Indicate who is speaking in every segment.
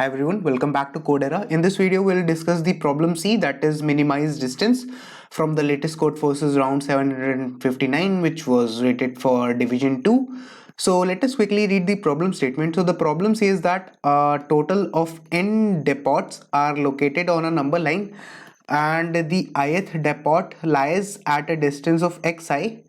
Speaker 1: Hi everyone, welcome back to Codera. In this video, we'll discuss the problem C, that is minimize distance from the latest Codeforces round 759, which was rated for division 2. So let us quickly read the problem statement. So the problem says that a total of n depots are located on a number line and the ith depot lies at a distance of xi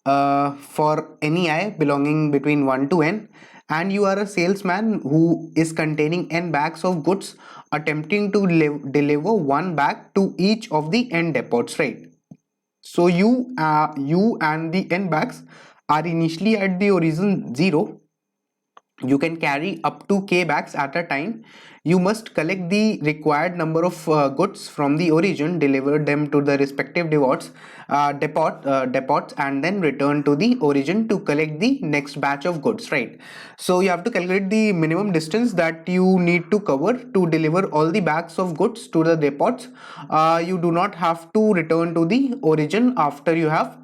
Speaker 1: for any I belonging between 1 to n, and you are a salesman who is containing n bags of goods attempting to deliver one bag to each of the n depots, right? So you and the n bags are initially at the origin 0. You can carry up to k bags at a time. You must collect the required number of goods from the origin, deliver them to the respective depots, and then return to the origin to collect the next batch of goods, right? So you have to calculate the minimum distance that you need to cover to deliver all the bags of goods to the depots. You do not have to return to the origin after you have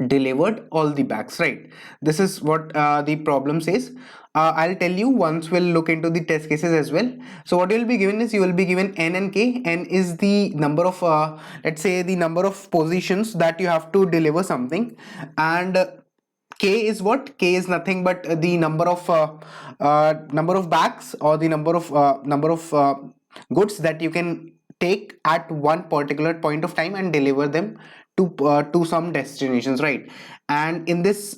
Speaker 1: delivered all the bags, right? This is what the problem says. I'll tell you once. We'll look into the test cases as well. So what you'll be given is, you will be given n and k. N is the number of let's say the number of positions that you have to deliver something, and k is what? K is nothing but the number of bags, or the number of goods that you can take at one particular point of time and deliver them to some destinations, right? And in this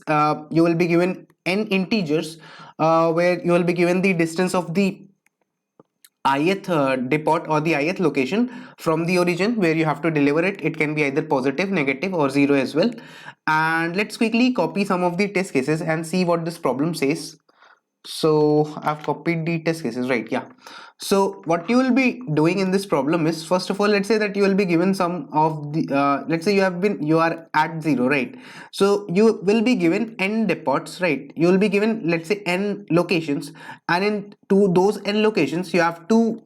Speaker 1: you will be given n integers, where you will be given the distance of the ith depot or the ith location from the origin where you have to deliver it. It can be either positive, negative, or zero as well. And let's quickly copy some of the test cases and see what this problem says. So I've copied the test cases, right? Yeah. So what you will be doing in this problem is, first of all, let's say that you will be given some of the let's say you are at 0, right? So you will be given n depots, right? You will be given, let's say, n locations, and in to those n locations you have to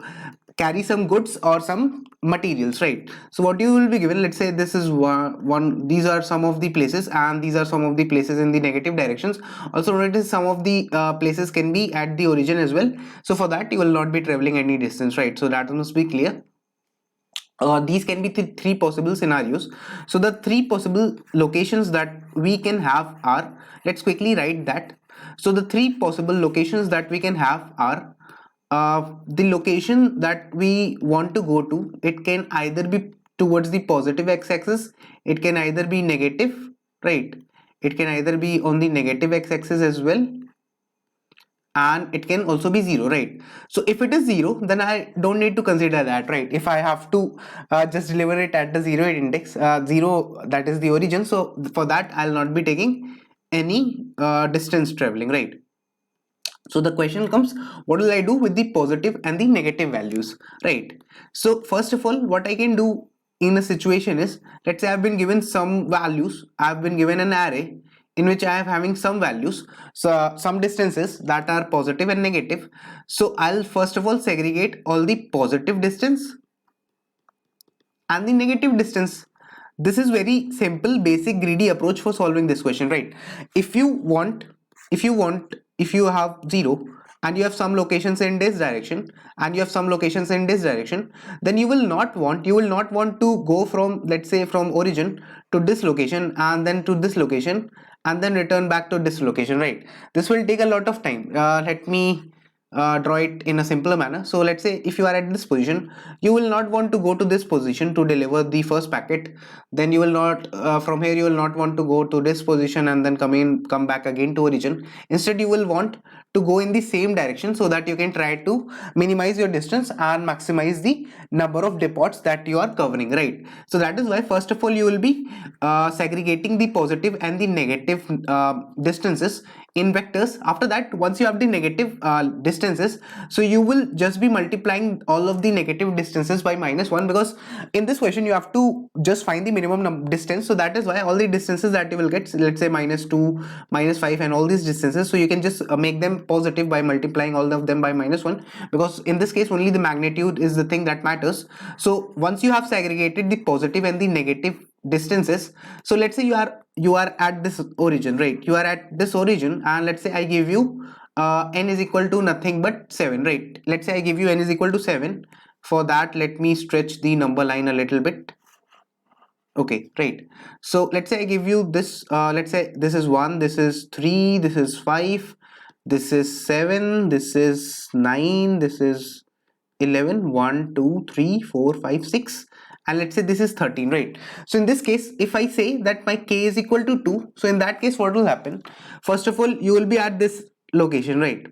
Speaker 1: carry some goods or some materials, right? So what you will be given, let's say this is one these are some of the places, and these are some of the places in the negative directions. Also notice some of the places can be at the origin as well. So for that you will not be traveling any distance, right? So that must be clear. These can be three possible scenarios. So the three possible locations that we can have are, let's quickly write that. So the three possible locations that we can have are, the location that we want to go to, it can either be towards the positive x-axis, it can either be negative, right? It can either be on the negative x-axis as well, and it can also be 0, right? So if it is 0, then I don't need to consider that, right? If I have to just deliver it at the 0 index, 0, that is the origin, so for that I'll not be taking any distance traveling, right? So the question comes, what will I do with the positive and the negative values, right? So first of all, what I can do in a situation is, let's say I've been given some values, I've been given an array in which I am having some values, so some distances that are positive and negative. So I'll first of all segregate all the positive distance and the negative distance. This is very simple, basic, greedy approach for solving this question, right? If you have 0 and you have some locations in this direction and you have some locations in this direction, then you will not want to go from, let's say, from origin to this location and then to this location and then return back to this location, right? This will take a lot of time. Let me draw it in a simpler manner. So let's say if you are at this position, you will not want to go to this position to deliver the first packet. Then you will not from here you will not want to go to this position and then come back again to origin. Instead you will want to go in the same direction, so that you can try to minimize your distance and maximize the number of depots that you are covering, right? So that is why first of all you will be segregating the positive and the negative distances in vectors. After that, once you have the negative distances, so you will just be multiplying all of the negative distances by -1, because in this question you have to just find the minimum distance. So that is why all the distances that you will get, let's say -2, -5, and all these distances, so you can just make them positive by multiplying all of them by -1, because in this case only the magnitude is the thing that matters. So once you have segregated the positive and the negative distances, so let's say you are at this origin, right? You are at this origin, and let's say I give you n is equal to nothing but 7, right? Let's say I give you n is equal to 7. For that, let me stretch the number line a little bit. Okay, right. So let's say I give you this, let's say this is 1, this is 3, this is 5, this is 7, this is 9, this is 11, 1, 2, 3, 4, 5, 6, and let's say this is 13, right? So in this case, if I say that my k is equal to 2, so in that case what will happen? First of all, you will be at this location, right?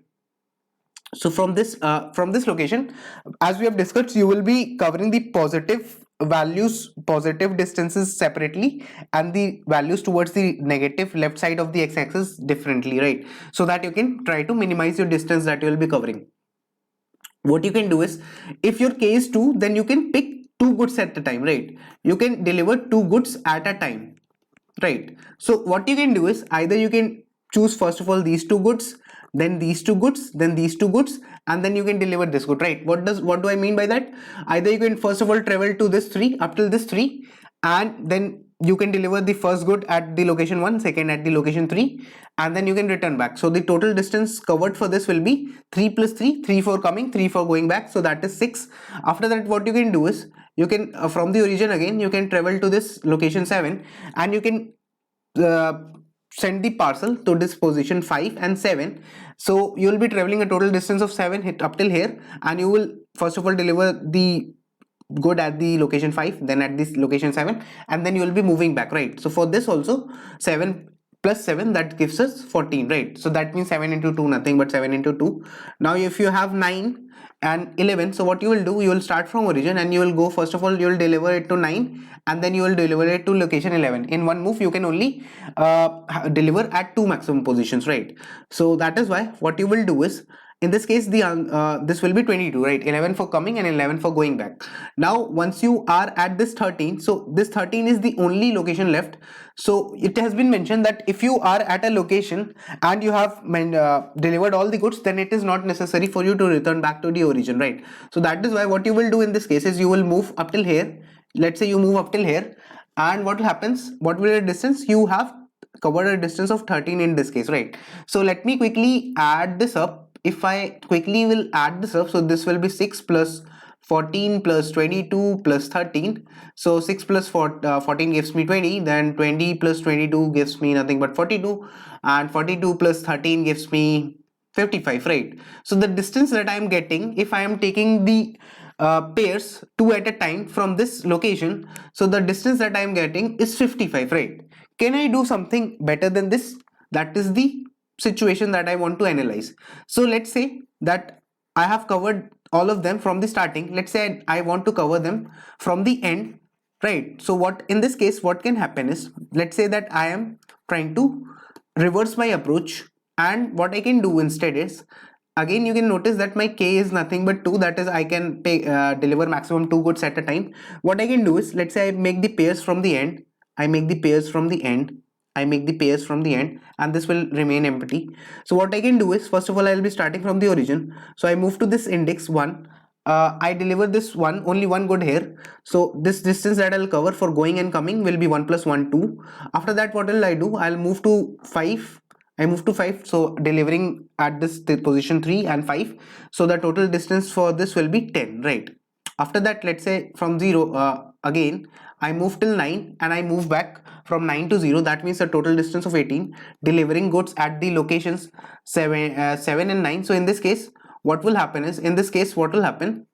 Speaker 1: So from this location, as we have discussed, you will be covering the positive values, positive distances separately, and the values towards the negative left side of the x-axis differently, right? So that you can try to minimize your distance that you will be covering. What you can do is, if your k is 2, then you can pick 2 goods at a time, right? You can deliver 2 goods at a time, right? So what you can do is, either you can choose first of all these 2 goods, then these 2 goods, then these 2 goods, and then you can deliver this good, right? What do I mean by that? Either you can first of all travel to this 3, up till this 3, and then you can deliver the first good at the location 1, second at the location 3, and then you can return back. So the total distance covered for this will be 3 plus 3, 3 for coming, 3 for going back, so that is 6. After that, what you can do is, you can from the origin again, you can travel to this location 7, and you can send the parcel to this position 5 and 7. So you will be traveling a total distance of 7 hit up till here, and you will first of all deliver the good at the location 5, then at this location 7, and then you will be moving back, right? So for this also, 7 plus 7, that gives us 14, right? So that means 7 into 2, nothing but 7 into 2. Now if you have 9 and 11, so what you will do, you will start from origin, and you will go, first of all you will deliver it to 9, and then you will deliver it to location 11. In one move you can only deliver at 2 maximum positions, right? So that is why what you will do is, in this case, the this will be 22, right? 11 for coming and 11 for going back. Now once you are at this 13, so this 13 is the only location left. So it has been mentioned that if you are at a location and you have delivered all the goods, then it is not necessary for you to return back to the origin, right? So that is why what you will do in this case is, you will move up till here. Let's say you move up till here, and what happens, what will be the distance? You have covered a distance of 13 in this case, right? So let me quickly add this up. If I quickly will add this up, so this will be 6 plus 14 plus 22 plus 13. So 6 plus 14 gives me 20, then 20 plus 22 gives me nothing but 42, and 42 plus 13 gives me 55, right? So the distance that I am getting, if I am taking the pairs 2 at a time from this location, so the distance that I am getting is 55, right? Can I do something better than this? That is the situation that I want to analyze. So let's say that I have covered all of them from the starting. Let's say I want to cover them from the end, right? So what in this case, what can happen is, let's say that I am trying to reverse my approach, and what I can do instead is, again you can notice that my k is nothing but 2, that is I can deliver maximum 2 goods at a time. What I can do is, let's say I make the pairs from the end, I make the pairs from the end, I make the pairs from the end, and this will remain empty. So what I can do is, first of all I will be starting from the origin, so I move to this index 1. I deliver this one, only one good here. So this distance that I'll cover for going and coming will be 1 plus 1, 2. After that, what will I do? I'll move to 5. I move to 5, so delivering at this position 3 and 5. So the total distance for this will be 10, right? After that, let's say from 0, again I move till 9, and I move back from 9 to 0. That means a total distance of 18, delivering goods at the locations 7 and 9. So in this case, what will happen is, in this case what will happen,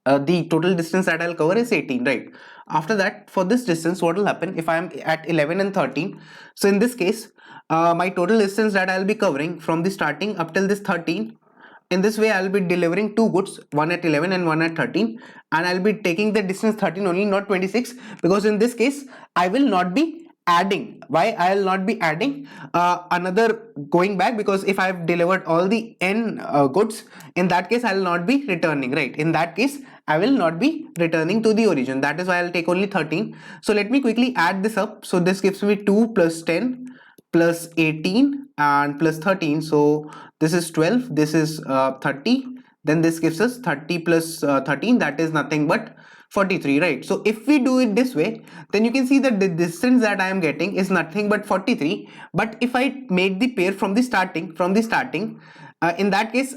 Speaker 1: the total distance that I'll cover is 18, right? After that, for this distance, what will happen if I am at 11 and 13? So in this case, my total distance that I'll be covering from the starting up till this 13, in this way I'll be delivering 2 goods, one at 11 and one at 13, and I'll be taking the distance 13 only, not 26, because in this case I will not be adding. Why I will not be adding another going back? Because if I've delivered all the n goods, in that case I will not be returning, right? In that case I will not be returning to the origin. That is why I'll take only 13. So let me quickly add this up. So this gives me 2 plus 10 plus 18 and plus 13. So this is 12, this is 30, then this gives us 30 plus 13, that is nothing but 43, right? So if we do it this way, then you can see that the distance that I am getting is nothing but 43. But if I make the pair from the starting, in that case,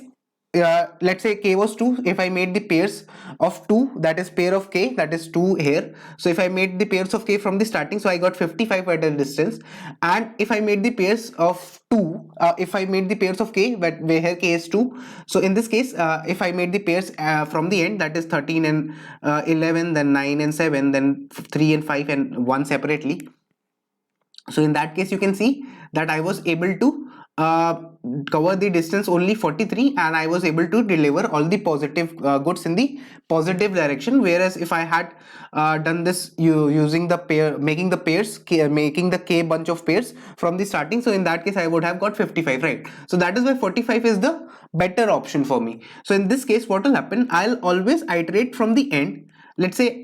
Speaker 1: let's say k was 2. If I made the pairs of 2, that is pair of k, that is 2 here. So if I made the pairs of k from the starting, so I got 55 at a distance. And if I made the pairs of 2, if I made the pairs of k, where here k is 2, so in this case, if I made the pairs from the end, that is 13 and 11, then 9 and 7, then 3 and 5 and 1 separately. So in that case, you can see that I was able to cover the distance only 43, and I was able to deliver all the positive goods in the positive direction. Whereas if I had done this using the pair, making the pairs, making the k bunch of pairs from the starting, so in that case I would have got 55, right? So that is why 45 is the better option for me. So in this case, what will happen, I'll always iterate from the end. Let's say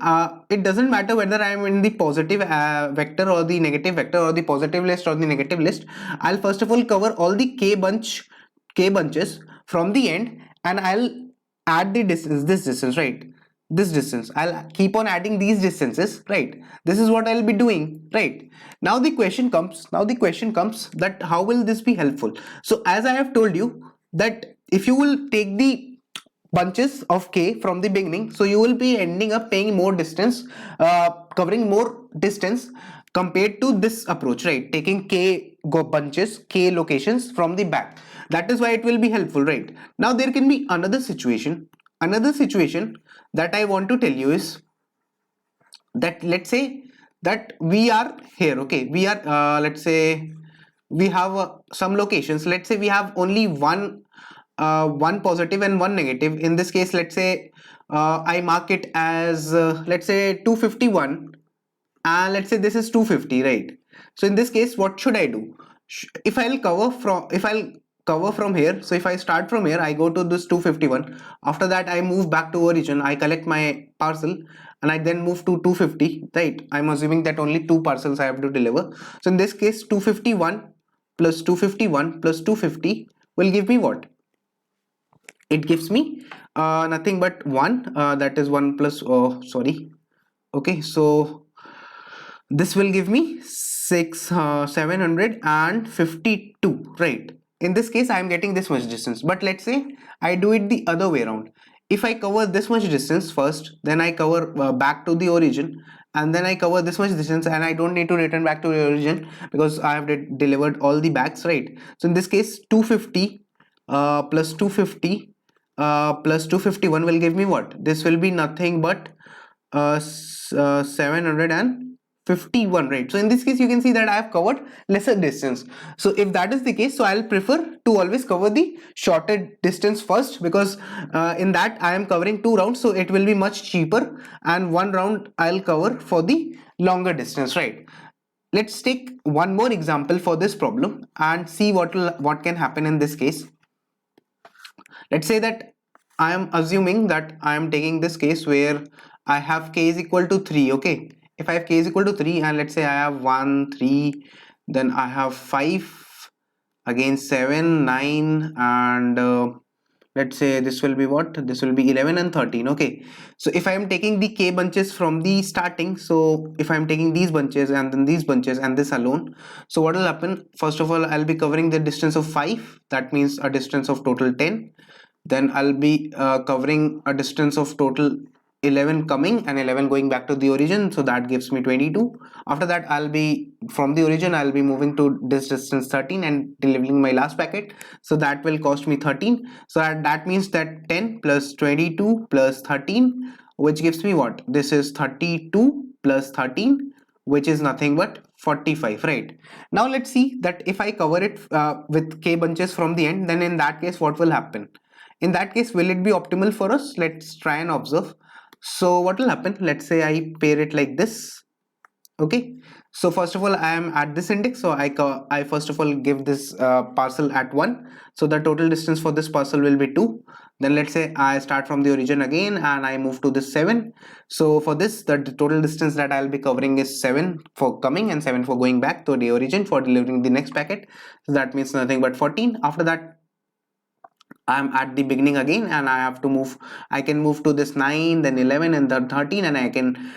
Speaker 1: it doesn't matter whether I am in the positive vector or the negative vector, or the positive list or the negative list. I'll first of all cover all the k bunches from the end, and I'll add the distance, this distance, right? This distance, I'll keep on adding these distances, right? This is what I'll be doing, right? Now the question comes, that how will this be helpful? So as I have told you, that if you will take the bunches of k from the beginning, so you will be ending up paying more distance, covering more distance compared to this approach, right? Taking k bunches, k locations from the back. That is why it will be helpful, right? Now there can be another situation. That I want to tell you is that, let's say that we are here, okay, we are let's say we have some locations. Let's say we have only one positive and one negative. In this case, let's say I mark it as let's say 251, and let's say this is 250, right? So in this case, what should I do? If I'll cover from here, so if I start from here, I go to this 251. After that, I move back to origin, I collect my parcel, and I then move to 250, right? I'm assuming that only two parcels I have to deliver. So in this case, 251 plus 251 plus 250 will give me what? It gives me nothing but 1, that is 1 plus, oh sorry, okay, so this will give me 752, right? In this case, I am getting this much distance. But let's say I do it the other way around. If I cover this much distance first, then I cover back to the origin, and then I cover this much distance, and I don't need to return back to the origin because I have delivered all the bags, right? So in this case, 250 plus 250 plus 251 will give me what? This will be nothing but 751, right? So in this case, you can see that I have covered lesser distance. So if that is the case, so I'll prefer to always cover the shorter distance first, because in that I am covering 2 rounds, so it will be much cheaper, and 1 round I'll cover for the longer distance, right? Let's take one more example for this problem and see what can happen in this case. Let's say that I am assuming that I am taking this case where I have k is equal to 3, okay? If I have k is equal to 3, and let's say I have 1, 3, then I have 5, again 7, 9, and let's say this will be what? This will be 11 and 13, okay? So if I am taking the k bunches from the starting, so if I am taking these bunches and then these bunches and this alone, so what will happen? First of all, I'll be covering the distance of 5, that means a distance of total 10. Then I'll be covering a distance of total 11 coming and 11 going back to the origin, so that gives me 22. After that, I'll be from the origin, I'll be moving to this distance 13 and delivering my last packet, so that will cost me 13. So that means that 10 plus 22 plus 13, which gives me what? This is 32 plus 13, which is nothing but 45, right? Now let's see that if I cover it with k bunches from the end, then in that case, what will happen? In that case, will it be optimal for us? Let's try and observe. So what will happen? Let's say I pair it like this, okay? So first of all, I am at this index, so I first of all give this parcel at 1, so the total distance for this parcel will be 2. Then let's say I start from the origin again and I move to this 7. So for this, the total distance that I'll be covering is 7 for coming and 7 for going back to the origin for delivering the next packet. So that means nothing but 14. After that, I'm at the beginning again, and I have to move. I can move to this 9, then 11, and then 13, and I can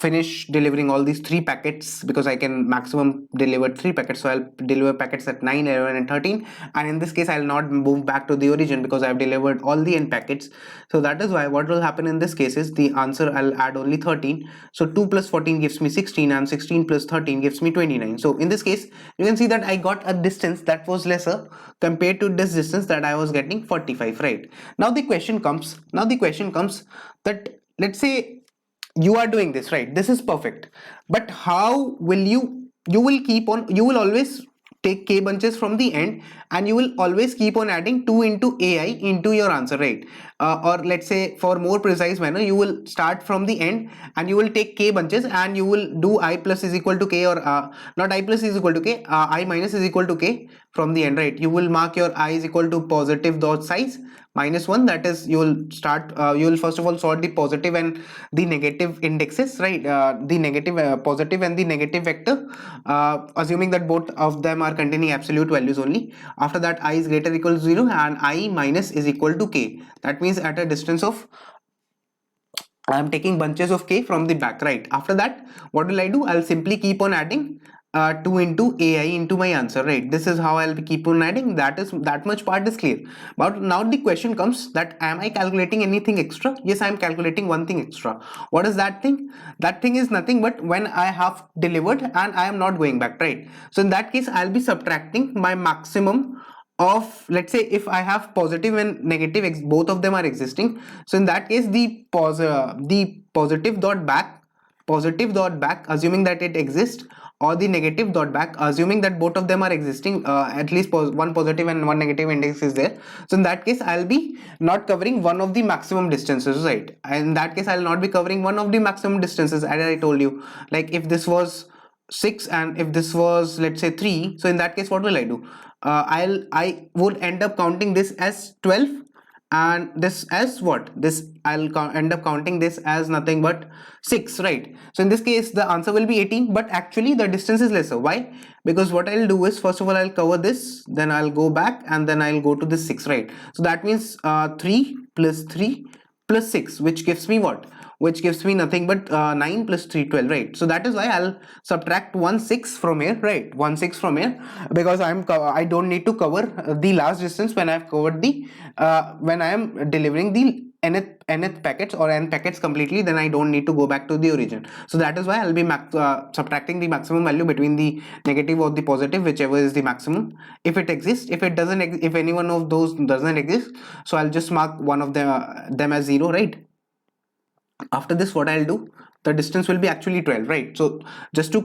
Speaker 1: finish delivering all these 3 packets, because I can maximum deliver 3 packets. So I'll deliver packets at 9, 11, and 13. And in this case, I'll not move back to the origin because I've delivered all the n packets. So that is why what will happen in this case is the answer, I'll add only 13. So 2 plus 14 gives me 16, and 16 plus 13 gives me 29. So in this case, you can see that I got a distance that was lesser compared to this distance that I was getting 45, right? Now the question comes that, let's say you are doing this, right? This is perfect, but how will you will always take k bunches from the end, and you will always keep on adding 2 into ai into your answer, right? Or let's say, for more precise manner, you will start from the end and you will take k bunches, and you will do I plus is equal to k, or not I plus is equal to k, I minus is equal to k from the end, right? You will mark your I is equal to positive dot size minus 1. That is, you will first of all sort the positive and the negative indexes, right? The negative positive and the negative vector, assuming that both of them are containing absolute values only. After that, I is greater or equal to 0 and I minus is equal to k. That means at a distance of, I am taking bunches of k from the back, right? After that, what will I do? I'll simply keep on adding 2 into ai into my answer, right? This is how I'll keep on adding. That much part is clear. But now the question comes that, am I calculating anything extra? Yes, I'm calculating one thing extra. What is that thing? That thing is nothing but when I have delivered and I am not going back, right? So in that case, I'll be subtracting my maximum of, let's say, if I have positive and negative both of them are existing. So in that case, the positive dot back, assuming that it exists, or the negative dot back, assuming that both of them are existing, at least one positive and one negative index is there. So in that case, I'll be not covering one of the maximum distances, right? And in that case, I'll not be covering one of the maximum distances, as I told you. Like if this was 6 and if this was, let's say, 3, so in that case, what will I do? I would end up counting this as 12, and this as what? This end up counting this as nothing but 6, right? So in this case, the answer will be 18, but actually the distance is lesser. Why? Because what I'll do is, first of all, I'll cover this, then I'll go back, and then I'll go to this 6, right? So that means 3 plus 3 plus 6, which gives me what? Which gives me nothing but 9 plus 3, 12, right? So that is why I'll subtract 1 6 from here, right? 1 6 from here, because I don't need to cover the last distance when I've covered the when I am delivering the nth packets or n packets completely. Then I don't need to go back to the origin. So that is why I'll be subtracting the maximum value between the negative or the positive, whichever is the maximum, if it exists. If it doesn't, if any one of those doesn't exist, so I'll just mark one of them as 0, right? After this, what I'll do, the distance will be actually 12, right? So just to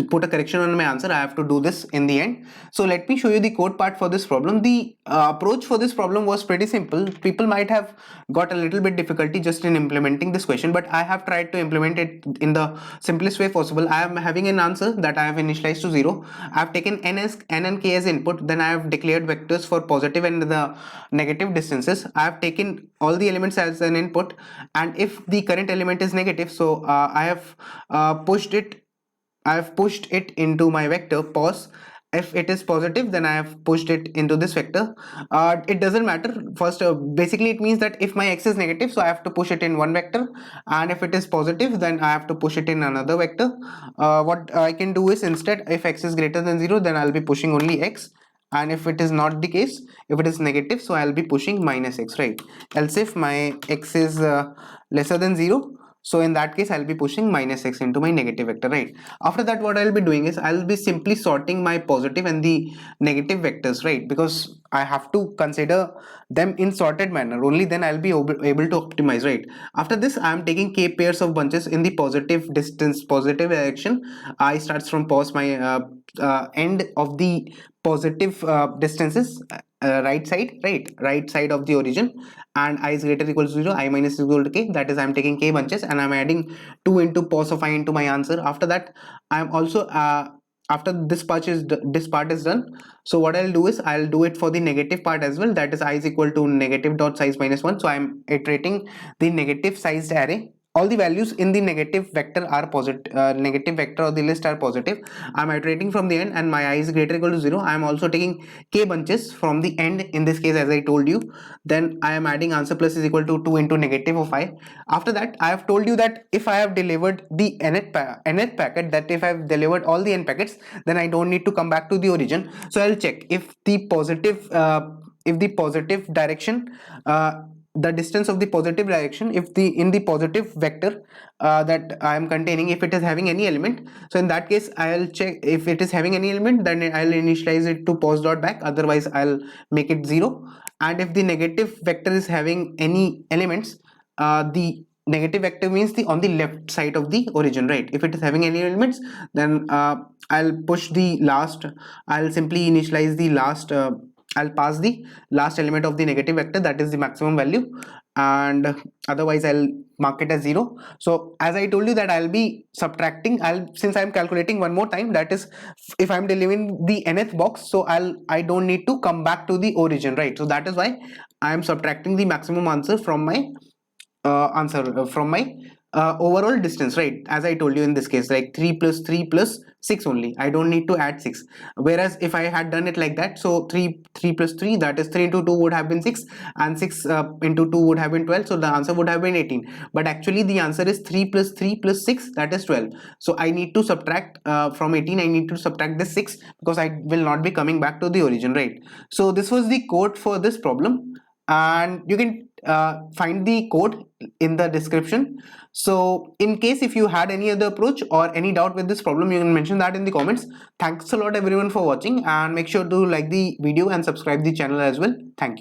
Speaker 1: put a correction on my answer, I have to do this in the end. So let me show you the code part for this problem. The approach for this problem was pretty simple. People might have got a little bit difficulty just in implementing this question, but I have tried to implement it in the simplest way possible. I am having an answer that I have initialized to 0. I have taken n and k as input, then I have declared vectors for positive and the negative distances. I have taken all the elements as an input, and if the current element is negative, so I have pushed it into my vector pos. If it is positive, then I have pushed it into this vector. It doesn't matter. First, basically it means that if my x is negative, so I have to push it in one vector, and if it is positive, then I have to push it in another vector. What I can do is, instead, if x is greater than 0, then I'll be pushing only x, and if it is not the case, if it is negative, so I'll be pushing minus x, right? Else if my x is lesser than 0, so in that case, I'll be pushing minus x into my negative vector, right? After that, what I'll be doing is, I'll be simply sorting my positive and the negative vectors, right? Because I have to consider them in sorted manner. Only then I'll be able to optimize, right? After this, I'm taking k pairs of bunches in the positive distance, positive direction. I starts from pos, my end of the positive distances, right side of the origin, and I is greater equal to 0, I minus is equal to k. That is, I'm taking k bunches and I'm adding 2 into pos of I into my answer. After that, I'm also after this part is done, so what I'll do is, I'll do it for the negative part as well. That is, I is equal to negative dot size minus 1. So I'm iterating the negative sized array all the values in the negative vector are positive, negative vector or the list are positive. I'm iterating from the end and my I is greater equal to 0. I am also taking k bunches from the end in this case, as I told you. Then I am adding answer plus is equal to 2 into negative of I. After that, I have told you that if I have delivered the nth packet, that if I have delivered all the n packets, then I don't need to come back to the origin. So I'll check if the positive direction, the distance of the positive direction, if the in the positive vector that I am containing, if it is having any element, so in that case I'll check if it is having any element, then I'll initialize it to pos dot back, otherwise I'll make it 0. And if the negative vector is having any elements, the negative vector means the on the left side of the origin, right? If it is having any elements, then I'll push the last, I'll simply initialize the last, I'll pass the last element of the negative vector, that is the maximum value, and otherwise I'll mark it as 0. So as I told you that I'll be subtracting, since I'm calculating one more time, that is if I'm delivering the nth box, so I don't need to come back to the origin, right? So that is why I am subtracting the maximum answer from my from my overall distance, right? As I told you in this case, like 3 plus 3 plus 6 only, I don't need to add 6. Whereas if I had done it like that, so 3 plus 3, that is 3 into 2 would have been 6, and 6 into 2 would have been 12, so the answer would have been 18. But actually the answer is 3 plus 3 plus 6, that is 12. So I need to subtract from 18, I need to subtract this 6, because I will not be coming back to the origin, right? So this was the code for this problem, and you can find the code in the description. So in case if you had any other approach or any doubt with this problem, you can mention that in the comments. Thanks a lot everyone for watching, and make sure to like the video and subscribe the channel as well. Thank you.